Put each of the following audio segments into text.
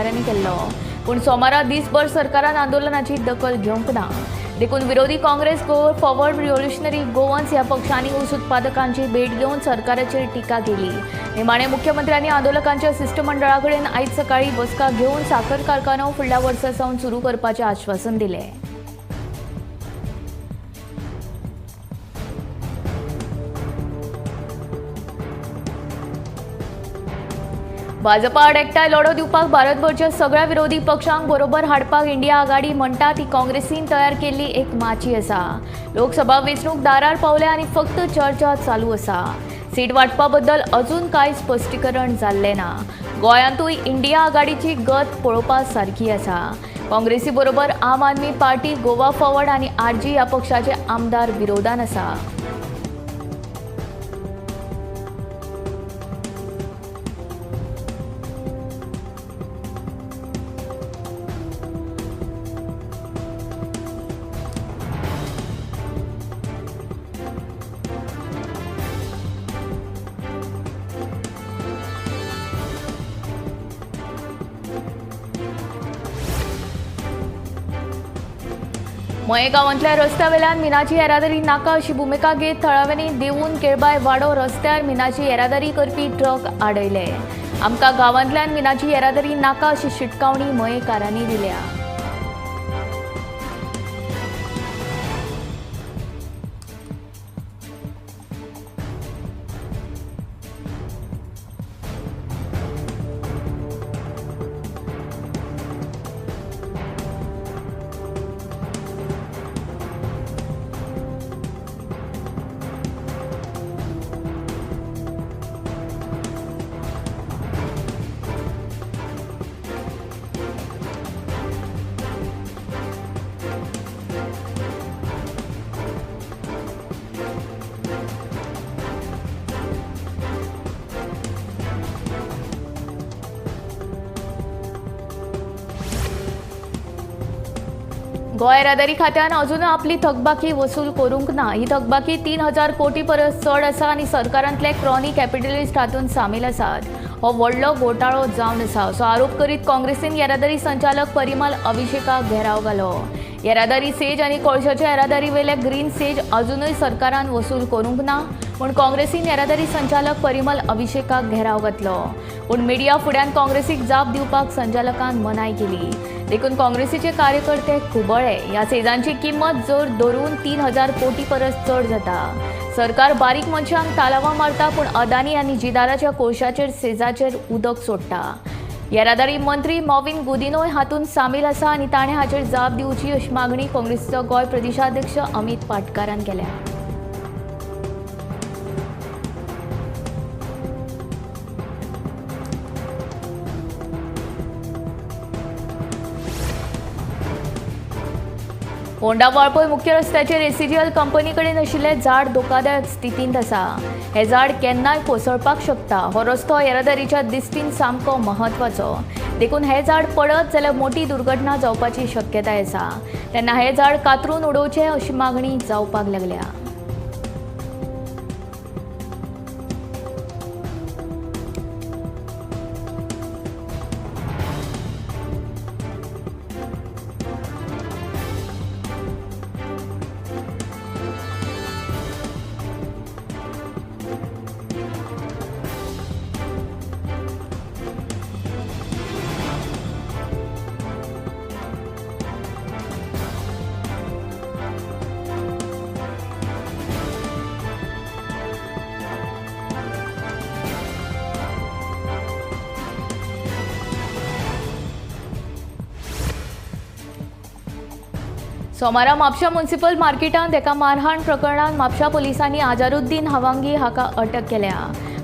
अधिकाऱ्यांनी केल्लो, पूण सोमारा दिसभर सरकारान आंदोलनाची दखल घेवंक ना. देखून विरोधी Congress go forward revolutionary Goans ह्या पक्षांनी ऊस उत्पादकांची भेट घेवन सरकाराचेर टिका केली. निमाणे मुख्यमंत्र्यांनी आंदोलकांच्या शिष्टमंडळा कडेन आयज सकाळी बसका घेवन साखर कारखानो फुडल्या वर्सा सावन सुरू करपाचें आश्वासन दिलें. भाजपा आड एकठांय लढो दिवपाक भारतभरच्या सगळ्या विरोधी पक्षांक बरोबर हाडपाक इंडिया आघाडी म्हणटा ती काँग्रेसीन तयार केल्ली एक माची आसा. लोकसभा वेंचणूक दारार पावल्या आनी फक्त चर्चा चालू आसा. सीट वांटपा बद्दल अजून कांय स्पश्टीकरण जाल्लें ना. गोंयांतूय इंडिया आघाडीची गत पळोवपा सारखी आसा. काँग्रेसी बरोबर आम आदमी पार्टी, गोवा फॉरवर्ड आनी आरजी ह्या पक्षाचे आमदार विरोधान आसा. मये गांवांतल्या रस्त्यावेल्यान मिनाची येरादारी नाका अशी भुमिका घेत थळाव्यांनी देवून केळबाय वाडो रस्त्यार मिनाची येरादारी करपी ट्रक आडयले. आमकां गांवांतल्यान मिनाची येरादारी नाका अशी शिटकावणी मयेकारांनी दिल्या. गोंय येरादारी खात्यान अजून आपली थकबाकी वसूल करूंक ना. ही थकबाकी 3,000 कोटी परस चड आसा आनी सरकारांतले क्रॉनी कॅपिटलिस्ट हातूंत सामील आसात. हो व्हडलो घोटाळो जावन आसा असो आरोप करीत काँग्रेसीन येरादारी संचालक परिमल अभिषेकाक घेराव घालो. येरादारी सेज आनी कोळशाच्या येरादारी वेले ग्रीन सेज अजूनय सरकारान वसूल करूंक ना पूण काँग्रेसीन येरादारी संचालक परिमल अभिषेकाक घेराव घातलो. पूण मिडिया फुड्यान काँग्रेसीक जाप दिवपाक संचालकान मनाय केली. देखून काँग्रेसीचे कार्यकर्ते खुबळ्ळे. ह्या सेजांची किंमत जर धरून 3,000 कोटी परस चड जाता. सरकार बारीक मनशांक तालावां मारता पूण अदानी आनी जिदाराच्या कोळशाचेर सेजाचेर उदक सोडटा. येरादारी मंत्री मॉविन गुदिनोय हातूंत सामील आसा आनी ताणें हाचेर जाप दिवची अशी मागणी काँग्रेसीचो गोंय प्रदेशाध्यक्ष अमित पाटकारान केल्या. फोंडा वाळपय मुख्य रस्त्याचेर एसीजीएल कंपनी कडेन आशिल्ले झाड धोकादायक स्थितींत आसा. हे झाड केन्नाय कोसळपाक शकता. हो रस्तो येरादारीच्या दिश्टीन सामको महत्वाचो. देखून हे झाड पडत जाल्यार मोठी दुर्घटना जावपाची शक्यताय आसा. तेन्ना हे झाड कातरून उडोवचें अशी मागणी जावपाक लागल्या. सोमारा म्हापशा म्युनिसिपल मार्केटांत एका मारहाण प्रकरणात म्हापशा पोलिसांनी अजारुद्दीन हवांगी हाका अटक केल्या.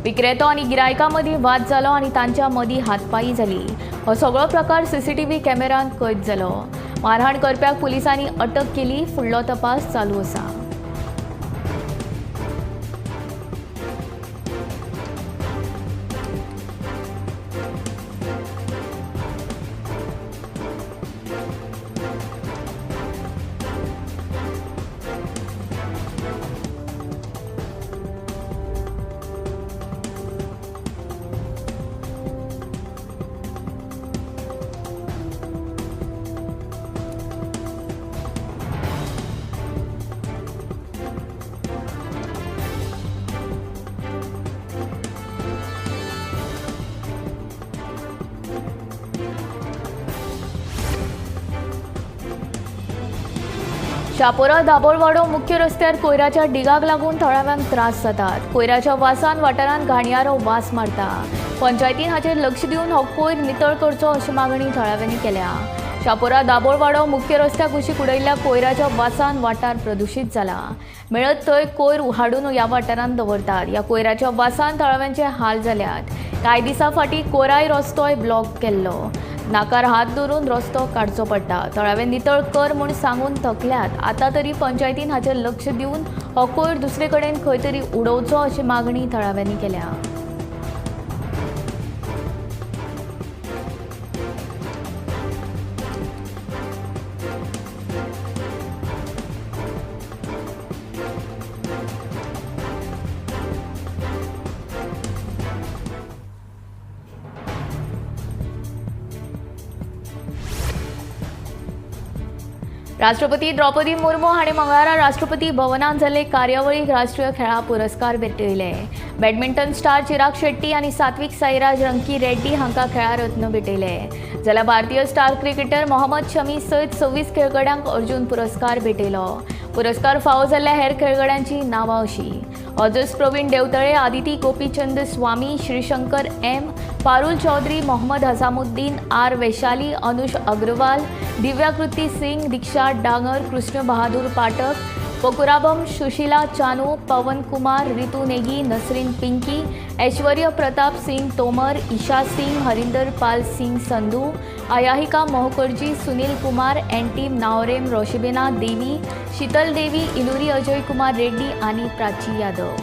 विक्रेतो आनी गिरायका मदीं वाद जालो आनी तांच्या मदीं हातपायी जाली. हो सगळो प्रकार सीसीटीव्ही कॅमेरांत कैद जालो. मारहाण करप्याक पुलिसांनी अटक केली. फुडलो तपास चालू आसा. शापोरा दाबोळवाडो मुख्य रस्त्यार कोयराच्या डिगाक लागून थळाव्यांक त्रास जातात. कोयराच्या वासान वाठारांत घाणयारो वास मारता. पंचायतीन हाचेर लक्ष दिवन हो कोयर नितळ करचो अशी मागणी थळाव्यांनी केल्या. शापोरा दाबोळवाडो मुख्य रस्त्याक कुशीक उडयल्ल्या कोयराच्या वासान वाठार प्रदूषित जाला. मेळत थंय कोयर हाडून ह्या वाठारांत दवरतात. ह्या कोयराच्या वासान थळाव्यांचे हाल जाल्यात. कांय दिसां फाटीं कोराय रस्तोय ब्लॉक केल्लो. नाकार हात धरून रस्तो काडचो पडटा. थळावे नितळ कर म्हूण सांगून थकल्यात. आतां तरी पंचायतीन हाचेर लक्ष दिवन हो कोयर दुसरे कडेन खंय तरी उडोवचो अशी मागणी थळाव्यांनी केल्या. राष्ट्रपती द्रौपदी मुर्मू हाणें मंगळारा राष्ट्रपती भवनांत जाल्ले कार्यावळीक राष्ट्रीय खेळा पुरस्कार भेटयले. बॅडमिंटन स्टार चिराग शेट्टी आनी सात्विक साईराज रंकी रेड्डी हांकां खेळा रत्न भेटयले. जाल्यार भारतीय स्टार क्रिकेटर मोहम्मद शमी सयत 26 खेळगड्यांक अर्जुन पुरस्कार भेटयलो. पुरस्कार फावो जाल्ल्या हेर खेळगड्यांची नांवां अशीं: अजस प्रवीण देवतळे, आदिती गोपीचंद स्वामी, श्रीशंकर एम, पारुल चौधरी, मोहम्मद हसामुद्दीन, आर वैशाली, अनुष अग्रवाल, दिव्या कृति सिंग, दीक्षा डांगर, कृष्ण बहादूर पाठक, पकुराबम, सुशीला चानू, पवन कुमार, रितू नेगी, नसरीन पिंकी, ऐश्वर्य प्रताप सिंग तोमर, ईशा सिंग, हरिंदर पाल सिंग संधू, आयाहिका मोहकरजी, सुनील कुमार, एंटीम नाओरेम, रोशिबेना देवी, शीतल देवी, इलुरी अजय कुमार रेड्डी आणि प्राची यादव.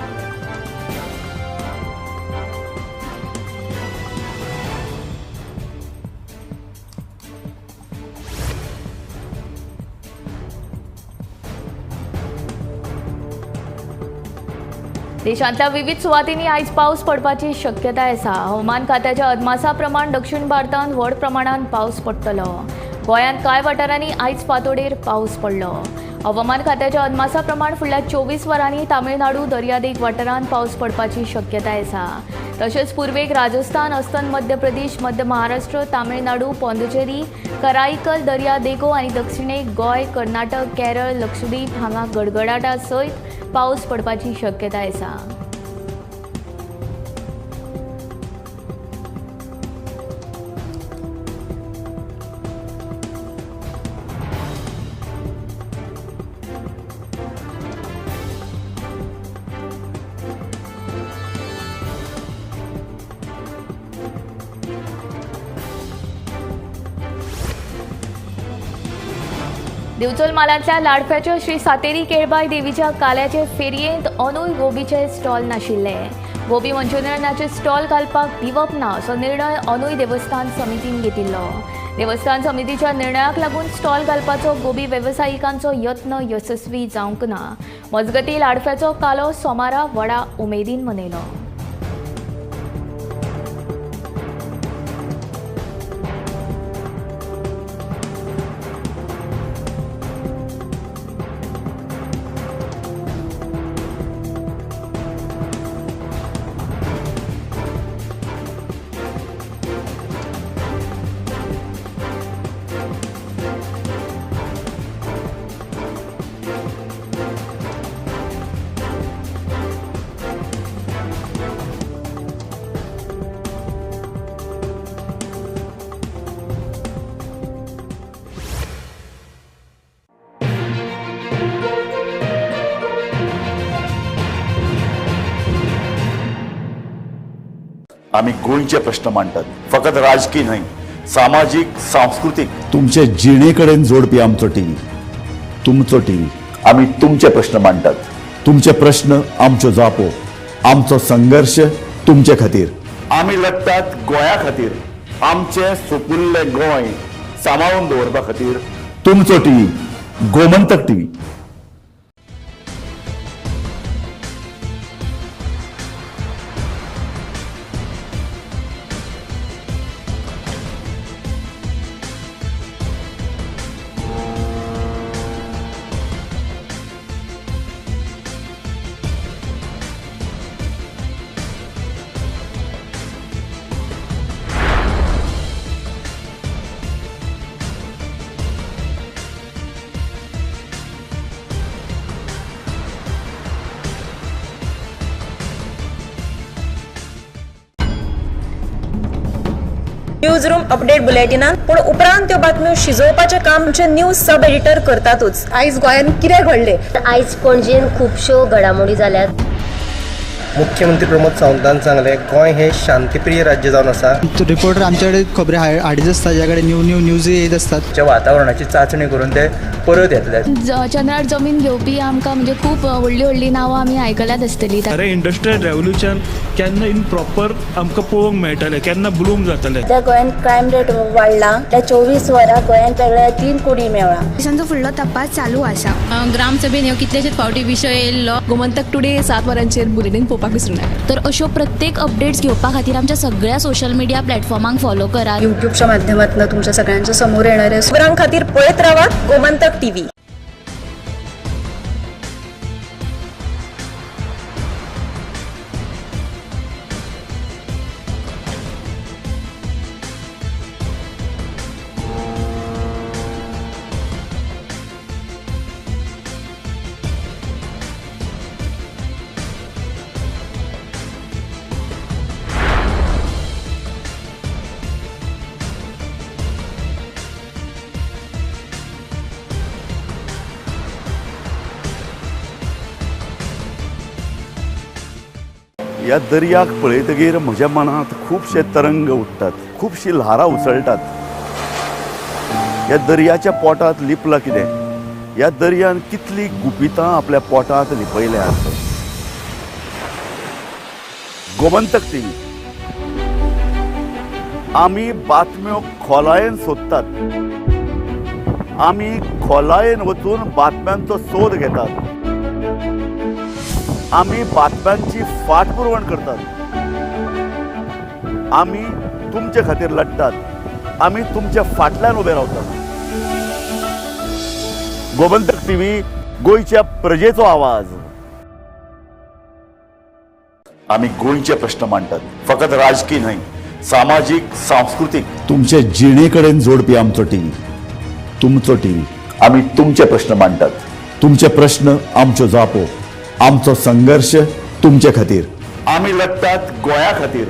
देशांतल्या विविध सुवातींनी आयज पावस पडपाची शक्यताय आसा. हवामान खात्याच्या अदमासा प्रमाण दक्षिण भारतांत व्हड प्रमाणात पावस पडटलो. गोंयांत कांय वाठारांनी आयज फांतोडेर पावस पडलो. हवामान खात्याच्या अदमासा प्रमाण फुडल्या 24 वरांनी तामिळनाडू दर्यादेग वाठारांत पावस पडपाची शक्यताय आसा. तशेंच पूर्वेक राजस्थान, अस्तंत मध्य प्रदेश, मध्य महाराष्ट्र, तामिळनाडू, पोंडिचेरी, कराईकल दर्यादेगो आनी दक्षिणेक गोंय, कर्नाटक, केरळ, लक्षद्वीप हांगा गडगडाटा सयत पावस पडपाची शक्यताय आसा. दिवचल मालांतल्या लाडफ्याच्या श्री सातेरी केळबाई देवीच्या काल्याचे फेरयेंत अंदूय गोबीचे स्टॉल नाशिल्ले. गोबी मंचुरियनाचे स्टॉल घालपाक दिवप ना असो निर्णय अंदूय देवस्थान समितीन घेतिल्लो. देवस्थान समितीच्या निर्णयाक लागून स्टॉल घालपाचो गोबी वेवसायिकांचो यत्न यशस्वी जावंक ना. मजगती लाडफ्याचो कालो सोमारा व्हडा उमेदीन मनयलो. आम्ही गोंयचे प्रश्न मांडतात. फकत राजकीय नाही, सामाजिक, सांस्कृतिक. तुमचे जिणेकडेन जोडपी आमचो टीव्ही, तुमचो टीव्ही. आम्ही तुमचे प्रश्न मांडतात. तुमचे प्रश्न आमच्यो जापो, आमचो संघर्ष तुमचे खातीर. आम्ही लढतात गोंया खातीर. आमचे सोपुल्ले गोंय सांबाळून दवरपा खातीर. तुमचो TV, Gomantak TV. Newsroom update बुलेटिनात पूण उपरांत त्यो बातम्यो शिजोवपाचें काम आमचे न्यूज सब एडिटर करतातूच। आयज गोंयांत कितें घडलें? आयज पणजेन खुबश्यो घडामोडी जाल्यात। मुख्यमंत्री प्रमोद सावंतान सांगले गोंय हे शांतीप्रिय राज्य जावन आसा। रिपोर्टर आमच्याकडे खबरी हाडीत आसता, ज्याकडे न्यूज येत असतात। जे वातावरणाची चाचणी करून ते परत येतले। चंद्रार जमीन घेवपी आमकां म्हणजे खूब व्हडली व्हडली नांवां आमी आयकल्यात आसतली। अरे इंडस्ट्रियल रेव्होल्युशन केन्ना इन प्रॉपर आमकां पळोवंक मेळटलें, केन्ना ब्लूम जातलें। त्या गोंयांत क्रायम रेट वाडला। त्या 24 वरां गोंयांत वेगळ्या 3 कोटी मेळ्ळा। देशांचो फुडलो तपास चालू आसा। ग्रामसभेन ह्यो कितलेशेच फावटी विशय येयल्लो। गोमंतक टुडे 7 वरांचेर बुलेटिन पळोवपाक विसरूं नाका। तर अश्यो प्रत्येक अपडेट्स घेवपा खातीर आमच्या सगळ्या सोशल मिडिया प्लॅटफॉर्मांक फॉलो करात। युट्यूबच्या माध्यमातून तुमच्या सगळ्यांच्या समोर येणाऱ्या खबरां खातीर पळयत रावात गोमंतक टीव्ही। ह्या दर्याक पळयतगीर म्हज्या मनांत खुबशे तरंग उठतात, खुबशी ल्हारां उसळटात। ह्या दर्याच्या पोटांत लिपलां कितें? ह्या दर्यान कितली गुपितां आपल्या पोटांत लिपयल्यात। गोमंतक टीव्ही आमी बातम्यो खोलायेन सोदतात। आमी खोलायेन वचून बातम्यांचो सोद घेतात। आमी बातम्यांची फाटपुरवण करतात। आमी तुमचे खातीर लढटात। आमी तुमच्या फाटल्यान उबे रावतात। गोमंतक टीव्ही गोंयच्या प्रजेचो आवाज। आमी गोंयचे प्रश्न मांडटात, फकत राजकीय न्हय, सामाजीक सांस्कृतिक। तुमचे जिणेकडेन जोडपी आमचो टीव्ही, तुमचो टीव्ही। आमी तुमचे प्रश्न मांडटात। तुमचे प्रश्न आमच्यो जापो, आमचो संघर्ष तुमचे खातीर। आमी लढटात गोंया खातीर।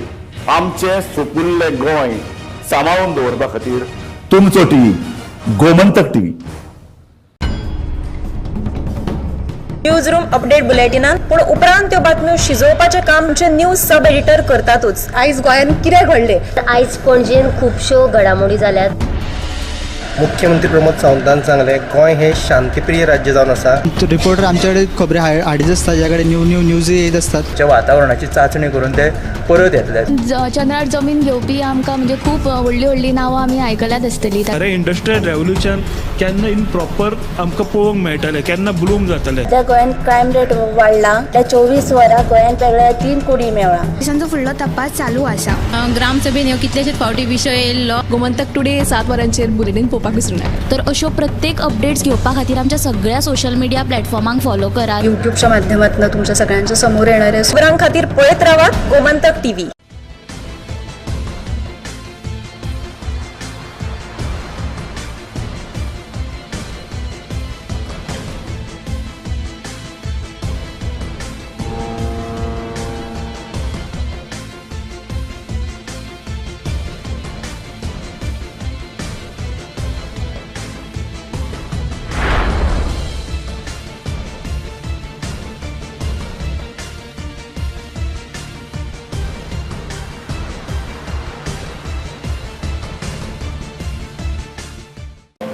आमचे सोपुल्ले गोंय सांबाळून दवरपा खातीर। तुमचो TV, Gomantak TV. Newsroom update बुलेटिनात पूण उपरांत त्यो बातम्यो शिजोवपाचें काम आमचे न्यूज सब एडिटर करतातूच। आयज गोंयांत कितें घडलें? आयज पणजेन खुबश्यो घडामोडी जाल्यात। मुख्यमंत्री प्रमोद सावंतान सांगले गोंय हे शांतीप्रिय राज्य जावन आसा। रिपोर्टर आमच्याकडे खबरी हाडीत आसता, ज्याकडे न्यूज येत असतात। जे वातावरणाची चाचणी करून ते परत येतले। चंद्रार जमीन घेवपी आमकां म्हणजे खूब व्हडली व्हडली नांवां आमी आयकल्यात आसतली। अरे इंडस्ट्रियल रेव्होल्युशन केन्ना इन प्रॉपर आमकां पळोवंक मेळटलें, केन्ना ब्लूम जातलें। त्या गोंयांत क्रायम रेट वाडला। त्या 24 वरां गोंयांत वेगळ्या 3 कोटी मेळ्ळा। देशांचो फुडलो तपास चालू आसा। ग्रामसभेन ह्यो कितलेशेच फावटी विशय येयल्लो। गोमंतक टुडे 7 वरांचेर बुलेटिन पळोवपाक विसरूं नाका। तर अश्यो प्रत्येक अपडेट्स घेवपा खातीर आमच्या सगळ्या सोशल मिडिया प्लॅटफॉर्मांक फॉलो करात। युट्यूबच्या माध्यमातून तुमच्या सगळ्यांच्या समोर येणाऱ्या खबरां खातीर पळयत रावात गोमंतक टीव्ही।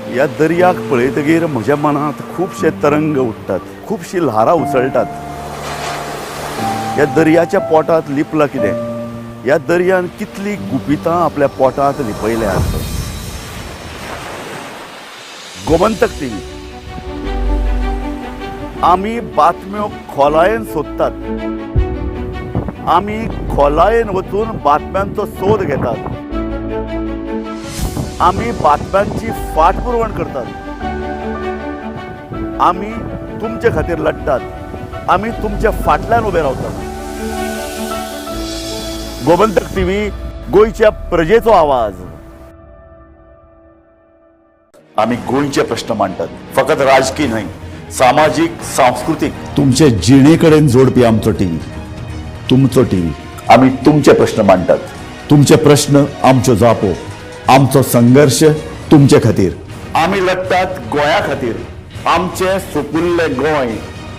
ह्या दर्याक पळयतगीर म्हज्या मनांत खुबशे तरंग उठतात, खुबशी ल्हारां उसळटात। ह्या दर्याच्या पोटांत लिपलां कितें? ह्या दर्यान कितली गुपितां आपल्या पोटांत लिपयल्यात। गोमंतक टीव्ही आमी बातम्यो खोलायेन सोदतात। आमी खोलायेन वचून बातम्यांचो सोद घेतात। आमी बातम्यांची फाटपुरवण करतात। आमी तुमचे खातीर लढटात। आमी तुमच्या फाटल्यान उबे रावतात। गोमंतक टीव्ही गोंयच्या प्रजेचो आवाज। आमी गोंयचे प्रश्न मांडटात, फकत राजकीय न्हय, सामाजीक सांस्कृतिक। तुमचे जिणेकडेन जोडपी आमचो टीव्ही, तुमचो टीव्ही। आमी तुमचे प्रश्न मांडटात। तुमचे प्रश्न आमच्यो जापो, आमचो संघर्ष तुमचे खातीर. आमी लढटात गोंया खातीर. आमचे सोपुल्ले गोंय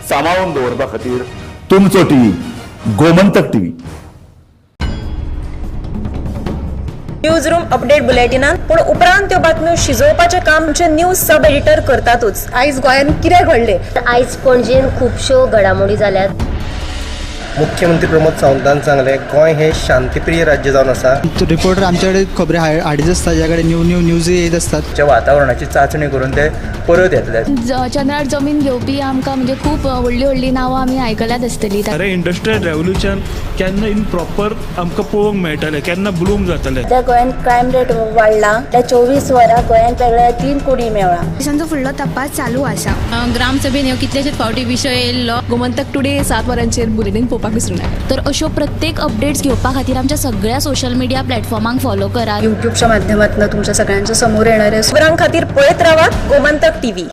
सांबाळून दवरपा खातीर. तुमचो TV Gomantak TV. Newsroom update बुलेटिनात पूण उपरांत त्यो बातम्यो शिजोवपाचें काम आमचे न्यूज सब एडिटर करतातूच. आयज गोंयान कितें घडलें? आयज पणजेन खुबश्यो घडामोडी जाल्यात. मुख्यमंत्री प्रमोद सावंतान सांगलें गोंय हे शांतीप्रिय राज्य जावन आसा. रिपोर्टर आमच्याकडे खबरी हाडीत असतात, ज्याकडे न्यूज येत असतात. जे वातावरणाची चाचणी करून ते परत येतले. चंद्रार जमीन घेवपी आमकां म्हणजे खूब व्हडली नांवां आमी आयकल्यात आसतली. अरे इंडस्ट्रियल रेव्होल्युशन केन्ना इन प्रॉपर आमकां पळोवंक मेळटलें, केन्ना ब्लूम जातलें. त्या गोंयान क्रायम रेट वाडला. त्या 24 वरां गोंयान वेगळ्या 3 कोटी मेळ्ळा. पोलिसांचो फुडलो तपास चालू आसा. ग्रामसभेन ह्यो कितलेशेच फावटी विशय येयल्लो. गोमंतक टुडे 7 वरांचेर बुलेटीन पळोवपाक विसरूं नाका. तर अश्यो प्रत्येक अपडेट्स घेवपा खातीर आमच्या सगळ्या सोशल मिडिया प्लॅटफॉर्मांक फॉलो करात. युट्यूबच्या माध्यमातून तुमच्या सगळ्यांच्या समोर येणारे खबरां खातीर पळयत रावात गोमंतक टीव्ही.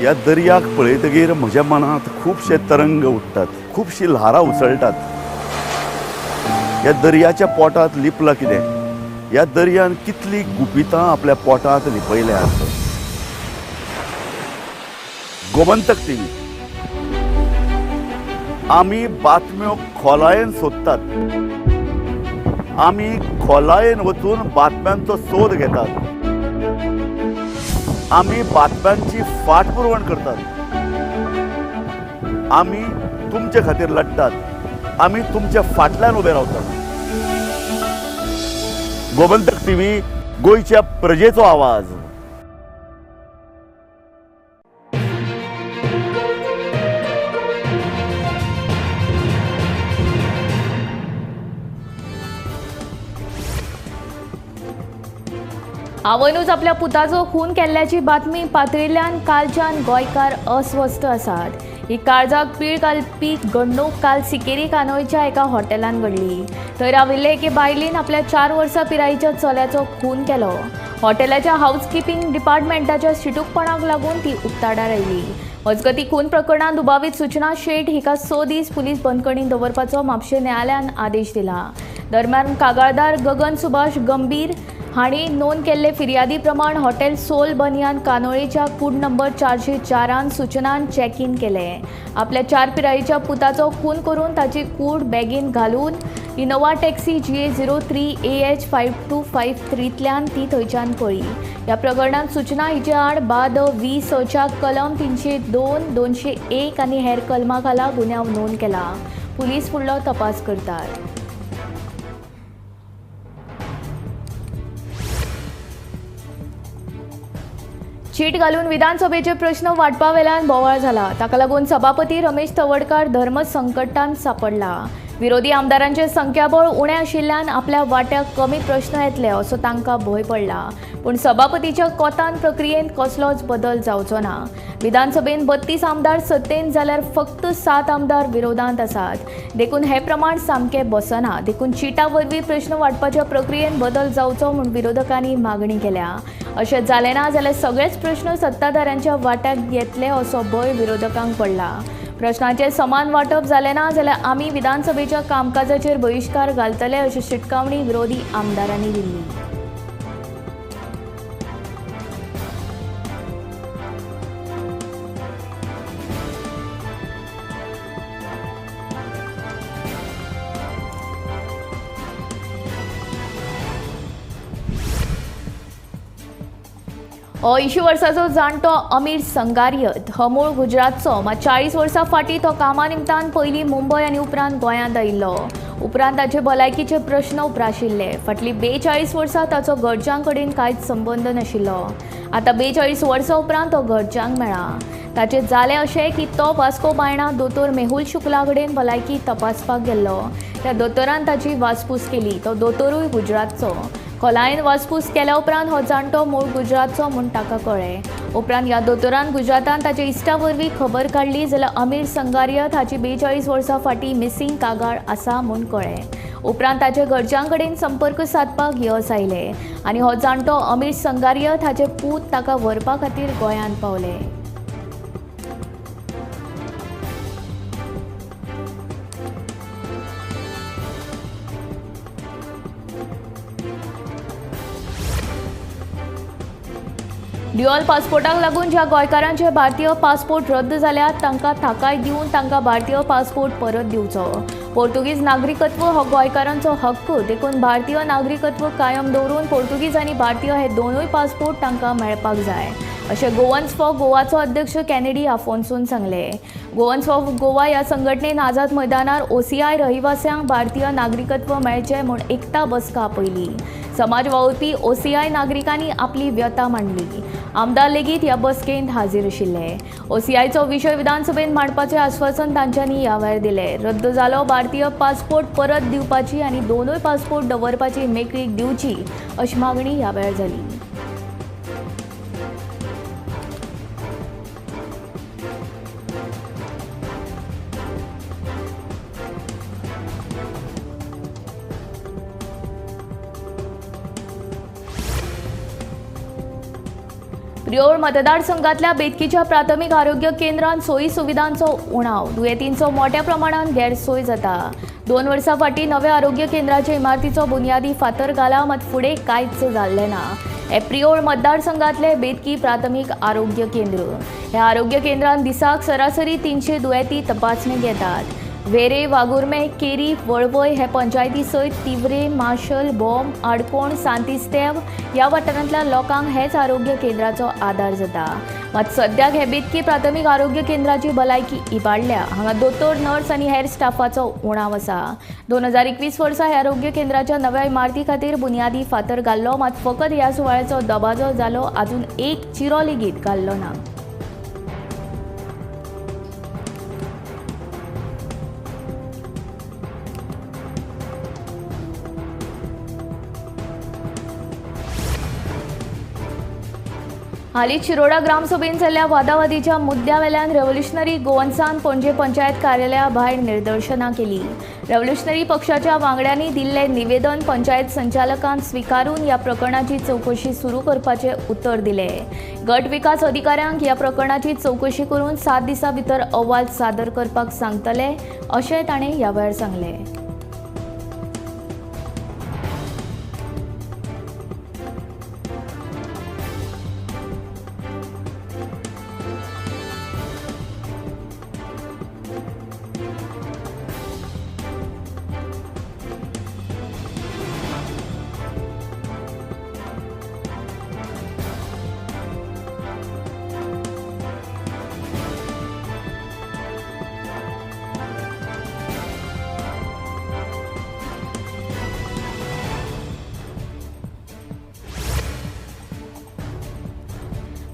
ह्या दर्याक पळयतकीर म्हज्या मनांत खुबशे तरंग उठटात, खुबशीं ल्हारां उसळटात. ह्या दर्याच्या पोटांत लिपलां कितें? ह्या दर्यान कितलीं गुपितां आपल्या पोटांत लिपयल्यात. गोमंतक टीव्ही. आमी बातम्यो खोलायेन सोदतात. आमी खोलायेन वचून बातम्यांचो सोद घेतात. आमी बातम्यांची फाटपुरवण करतात. आमी तुमचे खातीर लढटात. आमी तुमच्या फाटल्यान उबे रावतात. गोमंतक टीव्ही, गोंयच्या प्रजेचो आवाज. आवयनूच आपल्या पुताचो खून केल्ल्याची बातमी पातळिल्ल्यान कालच्यान गोंयकार अस्वस्थ आसात. ही काळजाक पीळ घालपी घडणूक काल सिकेरी कानोयच्या एका हॉटेलान घडली. थंय राविल्ले एके बायलेन आपल्या 4 वर्सां पिरायेच्या चल्याचो खून केलो. हॉटेलाच्या हाऊसकीपिंग डिपार्टमेंटाच्या शिटूकपणाक लागून ती उक्ताडार आयली. मजगती खून प्रकरणात दुबावीत सूचना शेट हिका 6 दीस पुलीस बंदखणीत दवरपाचो म्हापशें न्यायालयान आदेश दिला. दरम्यान कागाळदार गगन सुभाष गंभीर हांणी नोंद केल्ले फिर्यादी प्रमाण हॉटेल सोल बनियान कानोळेच्या कूड नंबर 404 सूचनान चॅक इन केले. आपल्या 4 पिरायेच्या पुताचो खून करून ताची कूड बॅगीन घालून इनोवा टॅक्सी GA03AH 5253तल्यान ती थंयच्यान पळी. ह्या प्रकरणात सूचना हिचे आड बाद 20च्या कलम 302, 201 आनी हेर कलमां खाला गुन्यांव नोंद केला. पुलीस फुडलो तपास करतात. चीट घालून विधानसभेचे प्रश्न वाटपा वेल्यान बोवाळ जाला. ताका लागून सभापती रमेश तवडकार धर्म संकटांत सापडला. विरोधी आमदारांचे संख्याबळ उणें आशिल्ल्यान आपल्या वाट्याक कमी प्रश्न येतले असो तांकां भंय पडला. पूण सभापतीच्या कोतान प्रक्रियेंत कसलोच बदल जावचो ना. विधानसभेन 32 आमदार सत्तेन जाल्यार फक्त 7 आमदार विरोधांत आसात. देखून हे प्रमाण सामकें बसना. देखून चिटा वरवीं प्रश्न वाटपाच्या प्रक्रियेंत बदल जावचो म्हूण विरोधकांनी मागणी केल्या. अशें जालें ना जाल्यार सगळेच प्रश्न सत्ताधाऱ्यांच्या वाट्याक येतले असो भंय विरोधकांक पडला. प्रश्नांचें समान वांटप जालें ना जाल्यार आमी विधानसभेच्या कामकाजाचेर बहिष्कार घालतले अशी शिटकावणी विरोधी आमदारांनी दिल्ली. हो 80 वर्साचो जाणटो अमीर संगारियत हो मूळ गुजरातचो. मात 40 वर्सां फाटीं तो कामा निमतान पयलीं मुंबय आनी उपरांत गोंयांत आयिल्लो. उपरांत ताचे भलायकीचे प्रश्न उप्राशिल्ले. फाटलीं 42 वर्सां ताचो घरच्यां कडेन कांयच संबंद नाशिल्लो. आतां 42 वर्सां उपरांत तो घरच्यांक मेळ्ळा. ताचे जालें अशें की तो वास्को बायणा दोतोर मेहुल शुक्ला कडेन भलायकी तपासपाक गेल्लो. त्या दोतोरान ताची वासपूस केली. तो दोतोरूय गुजरातचो. खोलायेन वासपूस केल्या उपरांत हो जाणटो मूळ गुजरातचो म्हूण ताका कळ्ळें. उपरांत ह्या दोतोरान गुजरातान ताच्या इश्टा वरवीं खबर काडली जाल्यार अमीर संगारियत हाची 42 वर्सां फाटीं मिसींग कागाळ आसा म्हूण कळ्ळें. उपरांत ताच्या घरच्यां कडेन संपर्क सादपाक यश आयले आनी हो जाणटो अमीर संगारियत हाचे पूत ताका व्हरपा खातीर गोंयांत पावले. ड्युअल पासपोर्टाक लागून ज्या गोंयकारांचे भारतीय पासपोर्ट रद्द जाल्यात तांकां थाकाय दिवन तांकां भारतीय पासपोर्ट परत दिवचो. पोर्तुगीज नागरिकत्व हो गोंयकारांचो हक्क. देखून भारतीय नागरिकत्व कायम दवरून पोर्तुगीज आनी भारतीय हे दोनूय पासपोर्ट तांकां मेळपाक जाय अशें गोवन्स फॉर गोवाचो अध्यक्ष कॅनेडी आफोन्सून सांगलें. गोवन्स फॉर गोवा ह्या संघटनेन आझाद मैदानार OCI रहिवास्यांक भारतीय नागरिकत्व मेळचें म्हूण एकता बसका आपयली. समाज वावुरपी OCI नागरिकांनी आपली व्यथा मांडली. आमदार लेगीत ह्या बसकेंत हाजीर आशिल्ले. OCIचो विशय विधानसभेत मांडपाचें आश्वासन तांच्यांनी ह्या वेळार दिलें. रद्द जालो भारतीय पासपोर्ट परत दिवपाची आनी दोनूय पासपोर्ट दवरपाची मेकळीक दिवची अशी मागणी ह्या वेळार जाली. प्रियोळ मतदारसंघातल्या बेतकीच्या प्राथमीक आरोग्य केंद्रांत सोयी सुविधांचो उणाव. दुयेंतींचो मोठ्या प्रमाणात गैरसोय जाता. 2 वर्सां फाटीं नव्या आरोग्य केंद्राचे इमारतीचो बुन्यादी फातर घाला मात फुडें कांयच जाल्लें ना. हे प्रियोळ मतदारसंघातले बेतकी प्राथमीक आरोग्य केंद्र. ह्या आरोग्य केंद्रांत दिसाक सरासरी 300 दुयेंती तपासणी घेतात. वेरे, वागुर्मे, केरी, वळवय हे पंचायती सयत तिवरे, माशल, बोम, आडकोण, सांतिस्तेव ह्या वाठारांतल्या लोकांक हेच आरोग्य केंद्राचो आदार जाता. मात सद्याक हे बेतकी प्राथमीक आरोग्य केंद्राची भलायकी इबाडल्या. हांगा दोतोर, नर्स आनी हेर स्टाफाचो उणाव आसा. 2021 वर्सा ह्या आरोग्य केंद्राच्या नव्या इमारती खातीर बुन्यादी फातर घाल्लो मात फकत ह्या सुवाळ्याचो दबाजो जालो. आजून एक चिरो लेगीत घाल्लो ना. हालींच शिरोडा ग्रामसभेन जाल्ल्या वादावादीच्या मुद्द्यावेल्यान रेव्होल्युशनरी गोवन्सान पणजे पंचायत कार्यालया भायर निदर्शनां केली. रेव्होल्युशनरी पक्षाच्या वांगड्यांनी दिल्लें निवेदन पंचायत संचालकान स्विकारून ह्या प्रकरणाची चवकशी सुरू करपाचें उतर दिलें. गट विकास अधिकाऱ्यांक ह्या प्रकरणाची चवकशी करून 7 दिसां भितर अहवाल सादर करपाक सांगतले अशें ताणें ह्या वेळार सांगलें.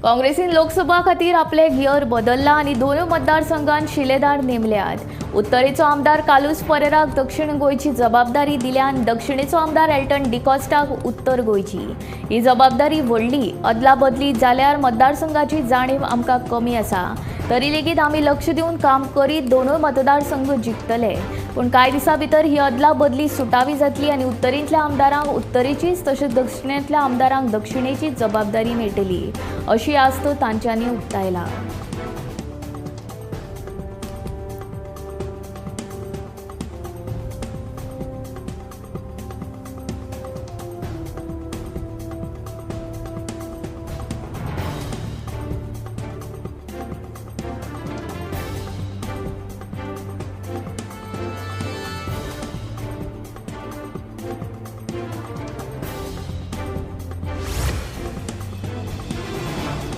काँग्रेसीन लोकसभा खातीर आपले गियर बदलला आनी दोनूय मतदारसंघांत शिलेदार नेमल्यात. उत्तरेचो आमदार कालूस परेराक दक्षिण गोंयची जबाबदारी दिल्यान दक्षिणेचो आमदार एल्टन डिकॉस्टाक उत्तर गोंयची. ही जबाबदारी व्हडली. अदला बदली जाल्यार मतदारसंघाची जाणीव आमकां कमी आसा. तरी लेगीत आमी लक्ष दिवन काम करीत दोनूय मतदारसंघ जिखतले. पूण कांय दिसां भितर ही अदला बदली सुटावी जातली आनी उत्तरेंतल्या आमदारांक उत्तरेचीच तशेंच दक्षिणेंतल्या आमदारांक दक्षिणेचीच जबाबदारी मेळटली अशी आस्त तांच्यांनी उक्तायला.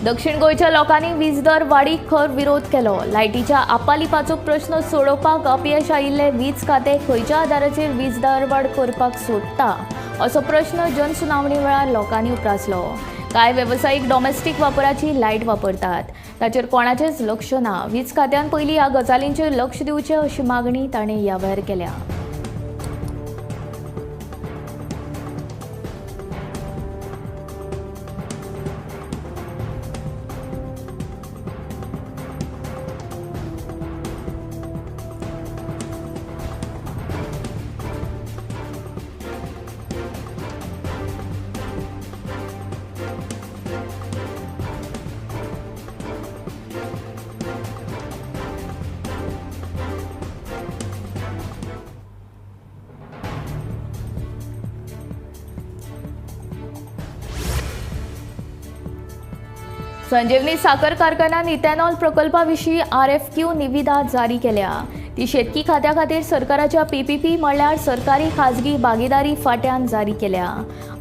दक्षिण गोंयच्या लोकांनी वीज दर वाडीक खर विरोध केलो. लायटीच्या आपालिपाचो प्रश्न सोडोवपाक अपयश आयिल्ले वीज खाते खंयच्या आदाराचेर वीज दर वाड करपाक सोदता असो प्रश्न जनसुनावणी वेळार लोकांनी उप्रासलो. कांय वेवसायीक डॉमेस्टीक वापराची लायट वापरतात, ताचेर कोणाचेंच लक्ष ना. वीज खात्यान पयलीं ह्या गजालींचेर लक्ष दिवचें अशी मागणी ताणें ह्या वेळार केल्या. संजीवनी साखर कारखान्यान इथेनॉल प्रकल्पाविशीं RFQ निविदा जारी केल्या. ती शेतकी खात्या खातीर सरकाराच्या PPP म्हणल्यार सरकारी खाजगी भागीदारी फाट्यान जारी केल्या.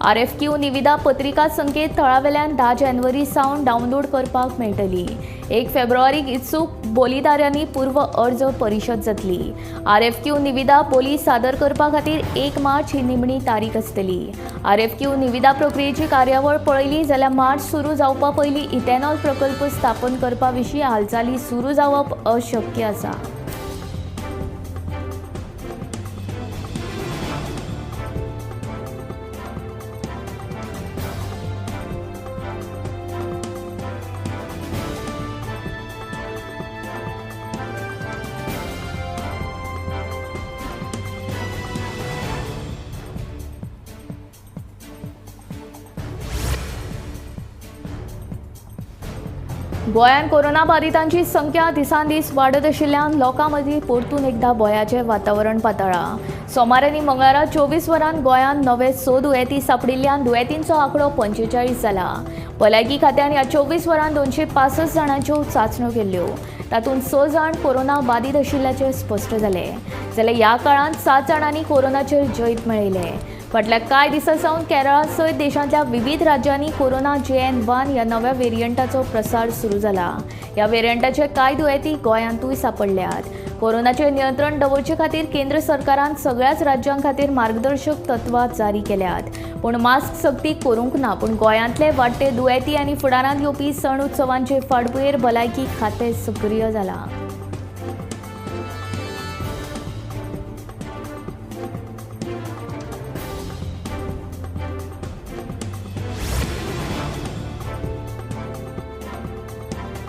RFQ निविदा पत्रिका संकेत थळावेल्यान 10 जानेवारी सावन डावनलोड करपाक मेळटली. 1 फेब्रुवारीक इत्सूक बोलीदारांनी पूर्व अर्ज परिशद जातली. RFQ निविदा बोली सादर करपा खातीर 1 मार्च ही निमणी तारीख आसतली. RFQ निविदा प्रक्रियेची कार्यावळ पळयली जाल्यार मार्च सुरू जावपा पयलीं इथेनॉल प्रकल्प स्थापन करपा विशीं हालचाली सुरू जावप अशक्य आसा. गोंयांत कोरोना बाधितांची संख्या दिसान दीस वाडत आशिल्ल्यान लोकां मदीं परतून एकदा भयाचें वातावरण पातळ्ळां. सोमार आनी मंगळारा 24 वरांत गोंयांत नवे 6 दुयेंती सांपडिल्ल्यान दुयेंतींचो आंकडो 45 जाला. भलायकी खात्यान ह्या 24 वरांत 265 जाणांच्यो चांचण्यो केल्ल्यो. तातूंत 6 जाण कोरोना बाधित आशिल्ल्याचें स्पश्ट जालें. जाल्यार ह्या काळांत 7 जाणांनी कोरोनाचेर जैत मेळयलें. फाटल्या कांय दिसां सावन केरळा सयत देशांतल्या विविध राज्यांनी कोरोना JN1 ह्या नव्या वेरियंटाचो प्रसार सुरू जाला. ह्या वेरियंटाचे कांय दुयेंती गोंयांतूय सांपडल्यात. कोरोनाचेर नियंत्रण दवरचे खातीर केंद्र सरकारान सगळ्याच राज्यां खातीर मार्गदर्शक तत्वां जारी केल्यात. पूण मास्क सक्ती करूंक ना. पूण गोंयांतले वाडटे दुयेंती आनी फुडारांत येवपी सण उत्सवांचे फाटभुंयेर भलायकी खातें सक्रीय जालां.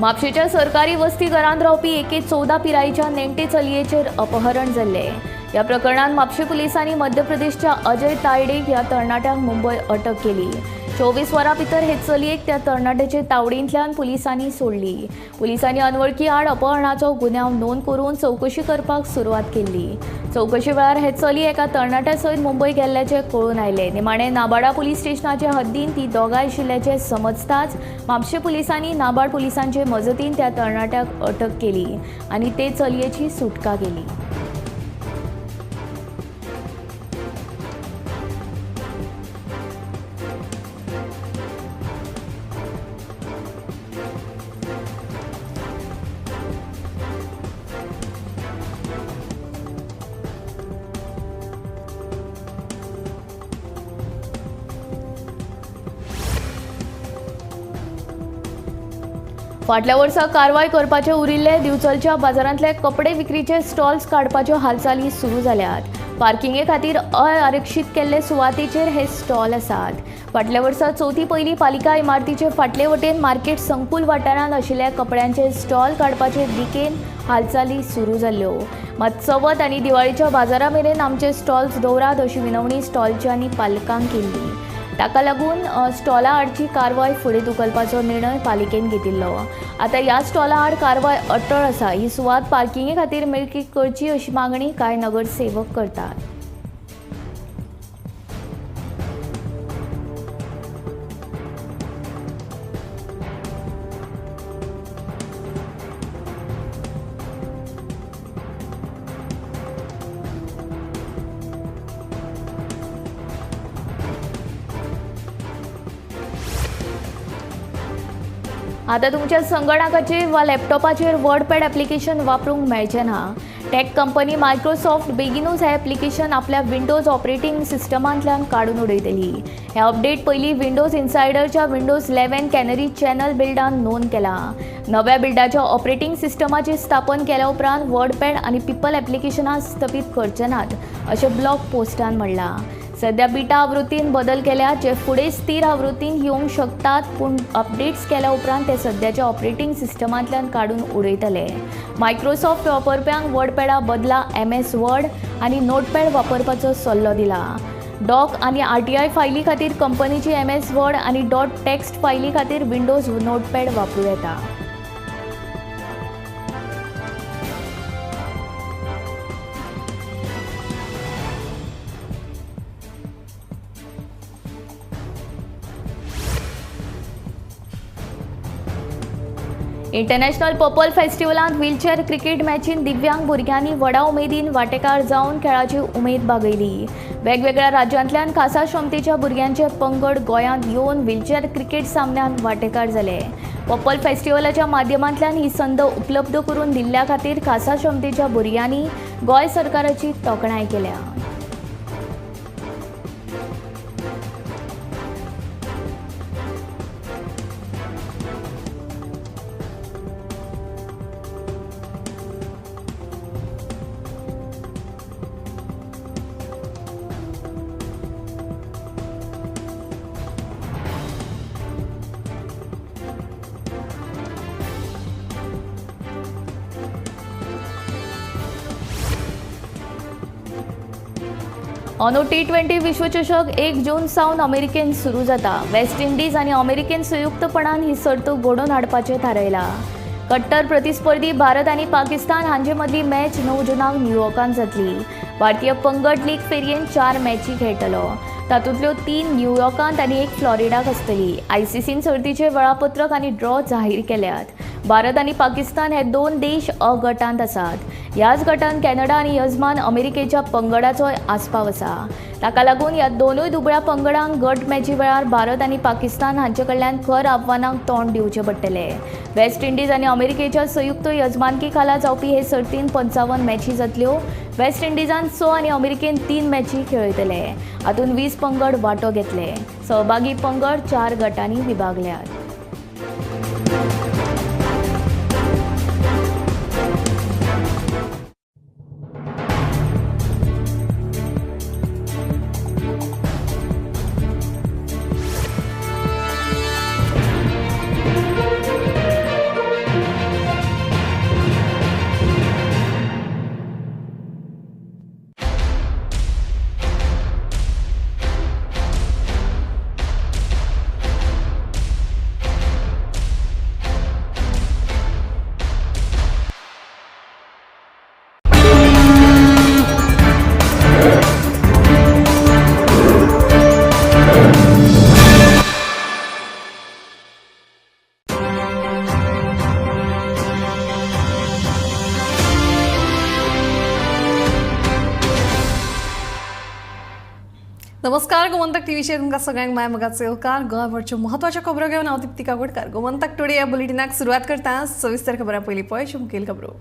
म्हापशेच्या सरकारी वस्ती घरांत रावपी एके 14 पिरायेच्या नेणटे चलयेचेर अपहरण जाल्लें. ह्या प्रकरणांत म्हापशे पुलिसांनी मध्य प्रदेशच्या अजय तायडेक ह्या तरणाट्याक मुंबय अटक केली. 24 वरां भितर हे चलयेक त्या तरणाट्याचे तावडींतल्यान पुलिसांनी सोडली. पुलिसांनी अनवळखी आड अपहरणाचो गुन्यांव नोंद करून चवकशी करपाक सुरवात केल्ली. चवकशी वेळार हे चली एका तरणाट्या सयत मुंबय गेल्ल्याचें कळून आयलें. निमाणें नाबार्डा पुलीस स्टेशनाच्या हद्दीन ती दोगांय आशिल्ल्याचें समजताच म्हापशे पुलिसांनी नाबार्ड पुलिसांचे मजतीन त्या तरणाट्याक अटक केली आनी ते चलयेची सुटका केली. फाटल्या वर्सा कारवाय करपाचे उरिल्ले दिवचलच्या बाजारांतले कपडे विक्रीचे स्टॉल्स काडपाच्यो हालचाली सुरू जाल्यात. पार्किंगे खातीर अआरक्षीत केल्ले सुवातेचेर हे स्टॉल आसात. फाटल्या वर्सा चवथी पयली पालिका इमारतीचे फाटले वटेन मार्केट संकुल वाठारांत आशिल्ल्या कपड्यांचे स्टॉल काडपाचे दिकेन हालचाली सुरू जाल्ल्यो. मात चवथ आनी दिवाळीच्या बाजारा मेरेन आमचे स्टॉल्स दवरात अशी विनवणी स्टॉलच्यांनी पालकांक केल्ली. ताका लागून स्टॉला आडची कारवाय फुडें धुकलपाचो निर्णय पालिकेन घेतिल्लो. आतां ह्या स्टॉला आड कारवाय अटळ आसा. ही सुवात पार्किंगे खातीर मेकळी करची अशी मागणी कांय नगरसेवक करतात. आता तुमच्या संगणकाचेर वा लॅपटॉपाचेर वर्डपॅड ॲप्लिकेशन वापरूंक मेळचें ना. टॅक कंपनी मायक्रोसॉफ्ट बेगीनूच हें ॲप्लिकेशन आपल्या विंडोज ऑपरेटिंग सिस्टमांतल्यान काडून उडयतली. हे अपडेट पयलीं विंडोज इन्सायडरच्या विंडोज 11 कॅनरी चॅनल बिल्डान नोंद केला. नव्या बिल्डाच्या ऑपरेटिंग सिस्टमाची स्थापन केल्या उपरांत वर्डपॅड आनी पीपल ॲप्लिकेशनां स्थपीत करचे नात अशें ब्लॉग पोस्टान म्हणलां. सध्या बीटा आवृत्तीन बदल केल्या जे फुडें स्थिर आवृत्तीन येवंक शकतात, पूण अपडेट्स केल्या उपरांत ते सद्याच्या ऑपरेटिंग सिस्टमांतल्यान काडून उडयतले. मायक्रोसॉफ्ट वापरप्यांक वर्डपॅडा बदला MS वर्ड आनी नोटपॅड वापरपाचो सल्लो दिला. डॉक आनी RTI फायली खातीर कंपनीची MS वर्ड आनी .text फायली खातीर विंडोज नोटपॅड वापरूं येता. इंटरनॅशनल पर्पल फेस्टिवलांत व्हीलचेअर क्रिकेट मॅचीन दिव्यांग भुरग्यांनी व्हडा उमेदीन वांटेकार जावन खेळाची उमेद बागयली. वेगवेगळ्या राज्यांतल्यान खासा क्षमतेच्या भुरग्यांचे पंगड गोंयांत येवन व्हीलचेअर क्रिकेट सामन्यांत वांटेकार जाले. पर्पल फेस्टिवलाच्या माध्यमांतल्यान ही संद उपलब्ध करून दिल्ल्या खातीर खासा क्षमतेच्या भुरग्यांनी गोंय सरकाराची तोखणाय केल्या. अंदू T20 विश्वचषक 1 जून सावन अमेरिकेन सुरू जाता. वेस्ट इंडीज आनी अमेरिकेन संयुक्तपणान ही सर्त घडोवन हाडपाचें थारायला. कट्टर प्रतिस्पर्धी भारत आनी पाकिस्तान हांचे मदली मॅच 9 जूनाक न्यूयॉर्कांत जातली. भारतीय पंगड लीग फेरयेन 4 मॅची खेळटलो. तातूंतल्यो 3 न्यूयॉर्कांत आनी 1 फ्लॉरिडाक आसतली. ICCन सर्तीचे वेळापत्रक आनी ड्रॉ जाहीर केल्यात. भारत आनी पाकिस्तान हे 2 देश अ गटांत आसात. ह्याच गटांत कॅनडा आनी यजमान अमेरिकेच्या पंगडाचोय आस्पाव आसा. ताका लागून ह्या दोनूय दुबळ्या पंगडांक गट मॅची वेळार भारत आनी पाकिस्तान हांचे कडल्यान खर आव्हानांक तोंड दिवचें पडटलें. वेस्ट इंडीज आनी अमेरिकेच्या संयुक्त यजमानकी खाला जावपी हे सर्तीन 55 मॅची जातल्यो. वेस्ट इंडिजान 6 आनी अमेरिकेन 3 मॅची खेळयतले. हातूंत 20 पंगड वांटो घेतले. सहभागी पंगड 4 गटांनी विभागल्यात. नमस्कार. गोमंतक टीव्हीचेर तुमकां सगळ्यांक माय मोगाचो येवकार. गोंयभरच्यो म्हत्वाच्यो खबरो घेवन हांव दिप्ती काकोडकार गोमंतक टुडे ह्या बुलेटिनाक सुरवात करता. सविस्तर खबरां पयलीं पळय मुखेल खबरो.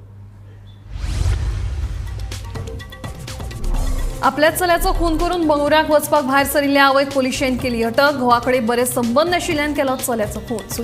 आपल्या चल्याचो खून करून बंगुराक वचपाक भायर सरिल्ल्या आवयक पुलिशेन केली अटक. घोवा कडेन बरे संबंद आशिल्ल्यान केलो चल्याचो खून.